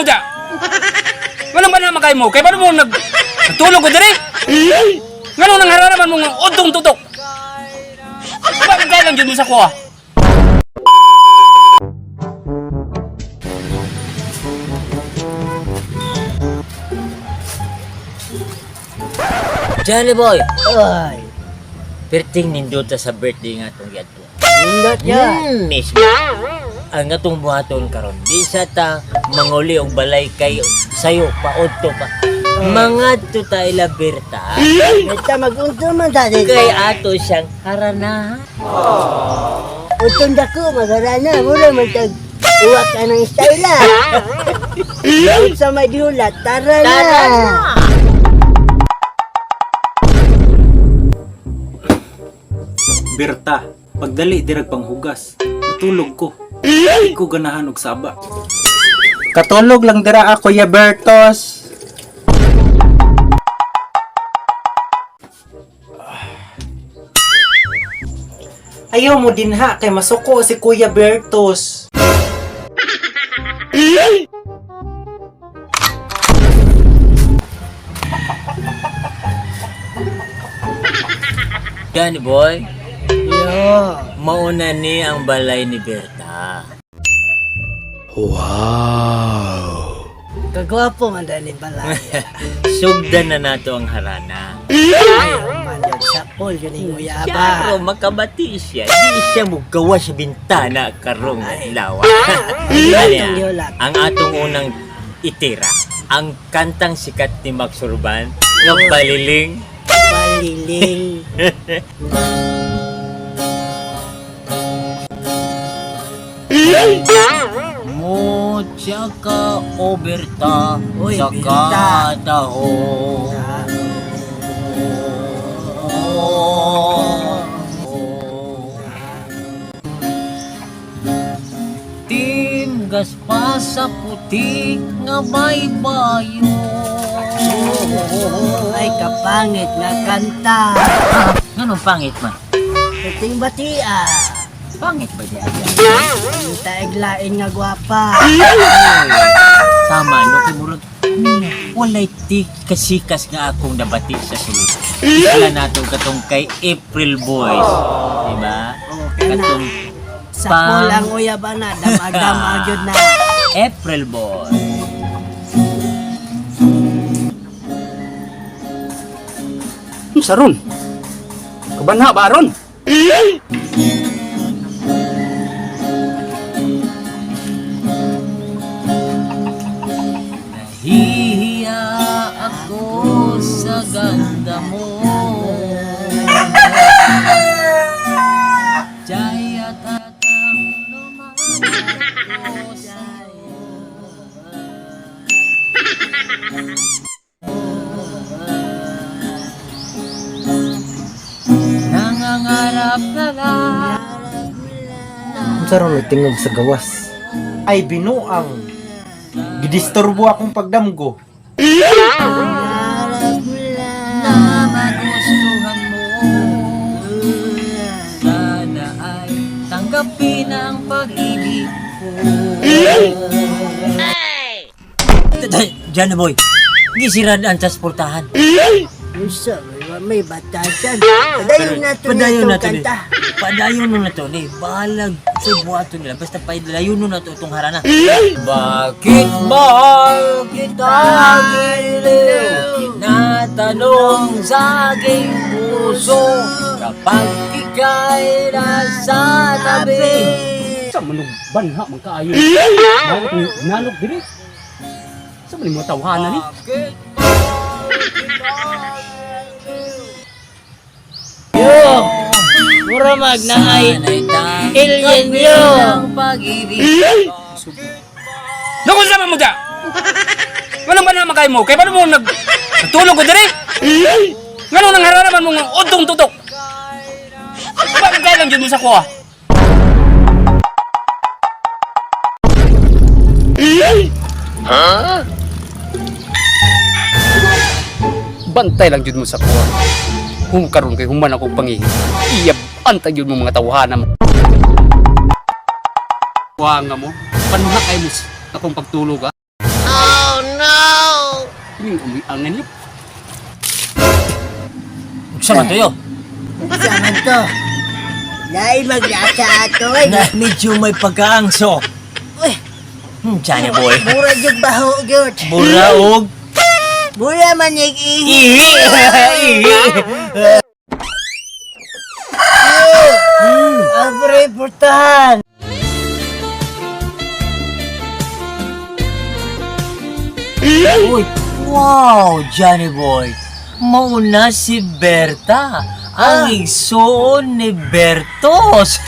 mo dyan? Ganun ba naman kayo mo? Kaya paano mo nagtulog ko dyan eh? Ganun nang hararaman mong udong tutok? Bakit kaya lang dyan mo sa kuha? Johnny boy, Ay, perting nindota sa birthday nga itong yato. nindot yan. Mismo. Ang atong buhaton karon, di sa ta manguli og balay kay sayo paudto pa. Mga to ta ilaberta. Basta mag-unto man sa dito. Kay ato siyang harana. Untong dako, mag-arana. Mula man tag uwak ka ng style ah. Laot sa may diulat, tara na. Tara na. Berta, pagdali dirag panghugas. Matulog ko. Di ko ganahan og saba. Katulog lang dira ako, ya Bertos. Ayaw mo din ha, kay masuko si Kuya Bertos. Johnny boy, Yo. mauna ni ang balay ni Berta. Kagwapo man dali balaya. Sugdan na nato ang harana. Ayaw man yun sa pool yun yung uyaba. Klaro, makabati siya. Di siya mugawa sa bintana karong lawa. Ay, Ano yan? diulat. Ang atong unang itira, ang kantang sikat ni Max Urban, nga baliling. Baliling. Mo tsaka oberta Uy, sa Berta. kataho. Timgas pa sa puti nga may bayo. Ay, kapangit na kanta. Anong pangit man? Puting batia. Pangit ba diya? Ang taiglain nga gwapa. Tama, no? Kay Murag, walay ti kasikas nga akong nabati sa sulod. Isla nato katong kay April Boys. Diba? Oo, kaya na. Katong Sa pool ang uyaba na. Damag-damag yun na. April Boys. Saron. Kabanha ba aron? Nahihiya ako sa ganda mo. Jaya tatang lumayo ko sa'yo. Nangangarap na lang. Unsa ron nagtingog sa gawas? Ay binuang. Gidisturbo akong pagdamgo. Na magustuhan mo. Sana ay tanggapin ang pag-ibig ko. Diyan boy, gisirad ang transportahan. Gusto, may batasan. Padayon na ito Padayon na to kanta. Padayon na to ni. Balag sa buhato nila. Basta padayon na to itong harana. Bakit mahal kita giliw? Tinatanong sa aking puso kapag ika'y nasa tabi. Sa manog banha man kaayo. Bakit nanog diri? Sa man mo tawhanan ni? Bakit mahal kita Yo! Mura mag na ay alien yo! Naku sa mo dyan? Ganun ba naman kayo mo? Kaya paano mo nagtulog ko dyan eh? Ganun nang hararaman mong udong tutok? Bakit kaya lang dyan mo sa kuha? Bantay lang dyan mo sa kuha. Kung karon kay human akong pangihin, iyab antay yun mo mga tawhanan. Kuha nga mo, panuha kayo mo akong pagtulog ha? umiangan yun. Sa man toyo. Saan to? Dahil maglasa ato eh. Na medyo may pagkaangso. Uy, Johnny boy. mura yung baho yun. Buraog. Mura man yung ihi. Ihi. Ang purtahan. Uy, wow, Johnny boy. Mauna si Berta. Ang igsoon ni Bertos.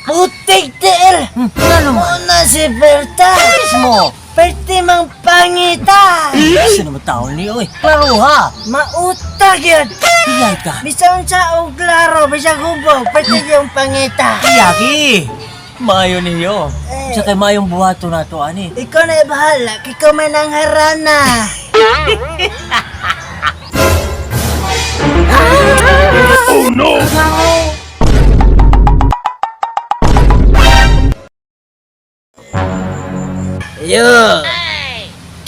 Putik ter! Ano mo? Muna si Berta! Mo? Pwerte mang pangita! Sino mo tao ni? Uy, klaro ha. Mautag yun! Iyay ka. Bisang sa og klaro, bisang hubog, pwerte yung pangita! Iyaki. Mayo niyo. Sa kay mayong buhato na to, ani. Ikaw na bahala, ikaw man ang harana! Yo!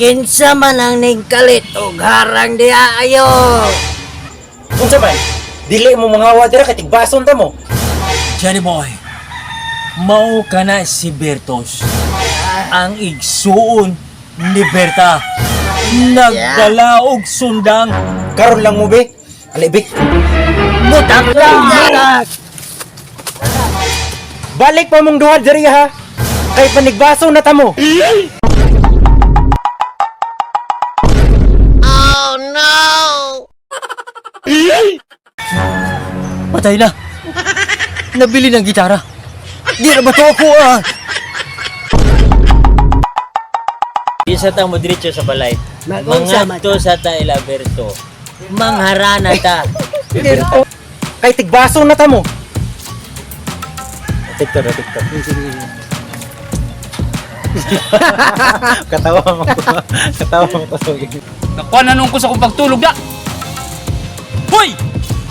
Kinsa man ang ningkalit o harang diha ayo! Unsa ba? Dili mo mangawa dira kay tigbason ta mo. Johnny boy. Mao ka na si Bertos. Ang igsuon ni Berta. Nagdala og sundang. Karon lang mo be. Alibik. Mutak lang. Balik pa mong duha diri ha. Kay panigbason na ta mo. Patay na. Nabili ng gitara. Di na ba to ako ah? Isa tang mo diretso sa balay. Mag-unsa man. Mangadto sa ta Ilaberto. Mangharana ta. Kay tigbason na ta mo. TikTok. Katawa mo ko. Katawa mo ko. Nakuha na nung ko sa kong pagtulog da. Hoy!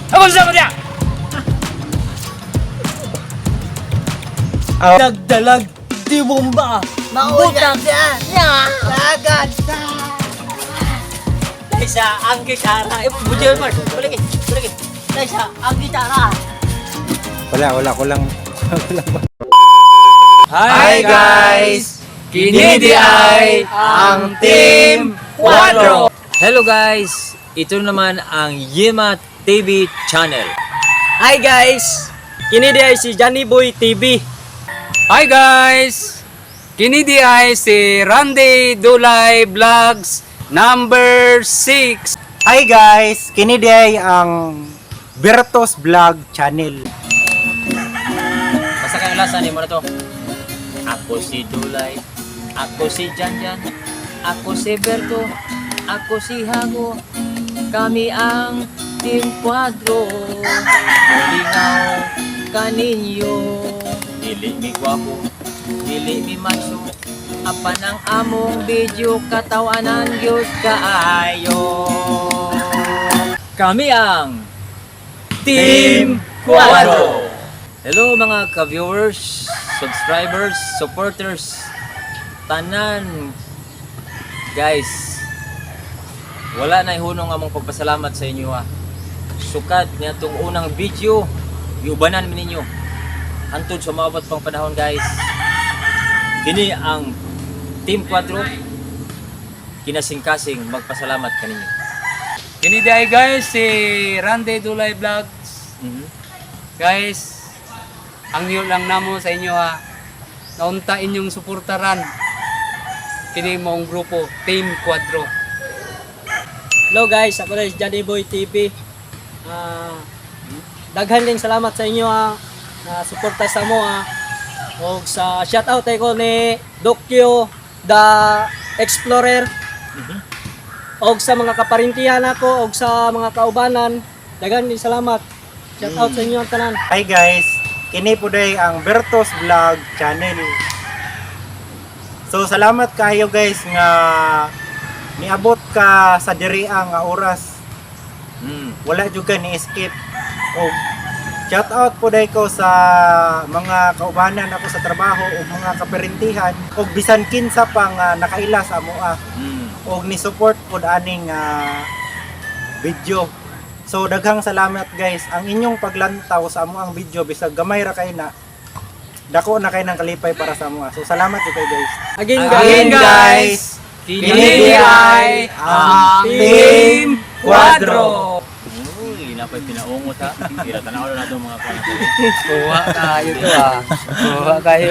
Ako sa mo diya! Nagdalag di bomba. Mautag siya! Sagad sa! Isa ang gitara. Budiyan mo. Balik. Isa ang gitara. Wala ko lang. Hi guys! Kinidiay ang Team 4! Hello guys! Ito naman ang Yema TV channel. Hi guys! Kini di ay si Johnny Boy TV. Hi guys! Kinidiay si Randy Dulay Vlogs number 6. Hi guys, kini day ang Bertos Vlog Channel. Basta kayo lasan mo na to. Ako si Dulay. Ako si Janjan. Ako si Berto. Ako si Hago. Kami ang Team Quadro. Lingaw kaninyo. Dili mi gwapo. Dili mi macho. Apan ang among video katawanan gyud kaayo. Kami ang Team Quadro. Hello mga ka-viewers, subscribers, supporters, tanan. Guys, wala na ihunong among pagpasalamat sa inyo ha. Sukad niya tong unang video, iubanan mi ninyo. Hantod sa maabot pang panahon guys. Kini ang Team 4 kinasing-kasing magpasalamat kaninyo. Kinidiay guys si Randy Dulay Vlogs. Guys, ang niyo lang namo sa inyo ha. Naunta inyong suportaran. Kini mong grupo, Team 4. Hello guys, ako na si Johnny Boy TV. Daghan ding salamat sa inyo ha. Na suporta sa mo ha. O sa shoutout ko ni Dokyo the Explorer. O sa mga kaparintihan ako, o sa mga kaubanan. Daghan din salamat. Shoutout sa inyo ang tanan. Hi guys, kini po day ang Bertos Vlog Channel. So salamat kayo guys nga niabot ka sa diri ang oras. Wala jud ka ni escape. O shout out po day ko sa mga kaubanan ako sa trabaho o mga kaperintihan o bisan kinsa pang nakaila sa amoa. og ni support pod aning video. So daghang salamat guys. Ang inyong paglantaw sa amo ang video bisag gamay ra kay na dako na kay nang kalipay para sa amo. So salamat kay guys. Again guys, Kini ay ang Team Quadro. Uy, napay pinaungot ha. Tira tanaw na nato mga pangatay. Kuha kayo to Kuha kayo.